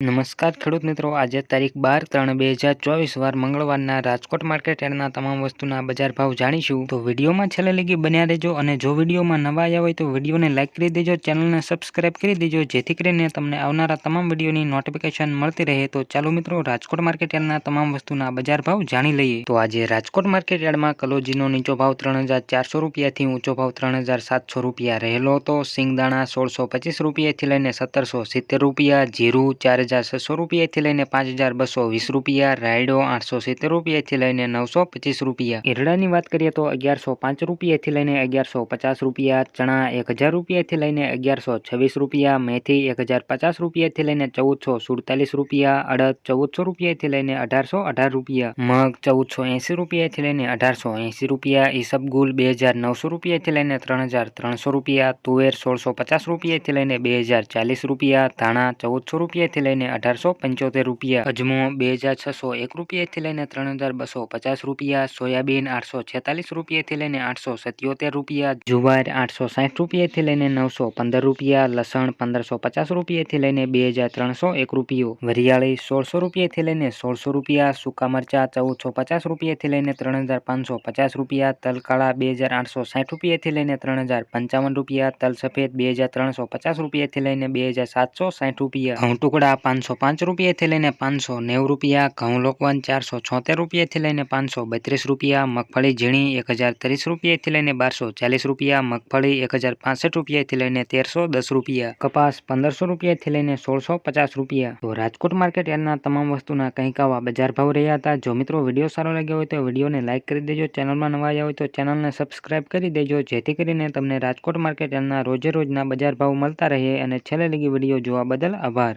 નમસ્કાર ખેડૂત મિત્રો, આજે તારીખ 12/3/2024 વાર મંગળવારના રાજકોટ માર્કેટ યાર્ડના તમામ વસ્તુના બજાર ભાવ જાણીશું. તો વિડીયોમાં છેલ્લે લગી બન્યા રહેજો અને જો વિડીયોમાં નવા આવ્યા હોય તો વિડીયોને લાઇક કરી દેજો, ચેનલને સબસ્ક્રાઇબ કરી દેજો જેથી કરીને તમને આવનારા તમામ વિડીયોની નોટિફિકેશન મળતી રહે. તો ચાલો મિત્રો, રાજકોટ માર્કેટ યાર્ડના તમામ વસ્તુના બજાર ભાવ જાણી લઈએ. તો આજે રાજકોટ માર્કેટ યાર્ડમાં કલોજીનો નીચો ભાવ 3,400 રૂપિયાથી ઊંચો ભાવ 3,700 રૂપિયા રહેલો હતો. સિંગદાણા 1,625 રૂપિયાથી લઈને 1,770 રૂપિયા, જીરું 4,600 રૂપિયાથી લઈને 5,220 રૂપિયા, રાયડો 870 રૂપિયાથી લઈને 925 રૂપિયા. એરડાની વાત કરીએ તો 1,105 રૂપિયાથી લઈને 1,150 રૂપિયા, ચણા 1,000 રૂપિયાથી લઈને 1,126 રૂપિયા, મેથી 1,050 રૂપિયાથી લઈને 1,447 રૂપિયા, અડદ 1,400 રૂપિયાથી લઈને 1,818 રૂપિયા, મગ 1,480 રૂપિયાથી લઈને 1,880 રૂપિયા, ઈસબગુલ 2,900 રૂપિયાથી લઈને 3,300 રૂપિયા, તુવેર 1,650 રૂપિયાથી લઈને 2,040 રૂપિયા, ધાણા 1,400 રૂપિયાથી લઈને 1,875 રૂપિયા, અજમો 2,601 રૂપિયાથી લઈને 3,250 રૂપિયા, સોયાબીન 846 રૂપિયાથી લઈને 877 રૂપિયા, જુવાર 860 રૂપિયાથી લઈને 915 રૂપિયા, લસણ 1,550 રૂપિયાથી લઈને 2,301 રૂપિયો, વરિયાળી 1,600 રૂપિયાથી લઈને 1,600 રૂપિયા, સૂકા મરચા 1,450 રૂપિયાથી લઈને 3,550 રૂપિયા, તલ કાળા 2,860 રૂપિયાથી લઈને 3,055 રૂપિયા, તલ સફેદ 2,350 રૂપિયાથી લઈને 2,760 રૂપિયા, ઘઉં ટુકડા 505 રૂપિયાથી લઈને 590 રૂપિયા, ઘઉં લોકવન 476 રૂપિયાથી લઈને 532 રૂપિયા, મગફળી ઝીણી 1,030 રૂપિયાથી લઈને 1,240 રૂપિયા, મગફળી 1,065 રૂપિયાથી લઈને 1,310 રૂપિયા, કપાસ 1,500 રૂપિયાથી લઈને 1,650 રૂપિયા. તો રાજકોટ માર્કેટ યાર્ડના તમામ વસ્તુના કંઈક આવા બજાર ભાવ રહ્યા હતા. જો મિત્રો વિડીયો સારો લાગ્યો હોય તો વિડીયોને લાઇક કરી દેજો, ચેનલમાં નવા આવ્યા હોય તો ચેનલને સબસ્ક્રાઇબ કરી દેજો જેથી કરીને તમને રાજકોટ માર્કેટ યાર્ડના રોજે રોજના બજાર ભાવ મળતા રહે. અને છેલ્લે લગી વિડીયો જોવા બદલ આભાર.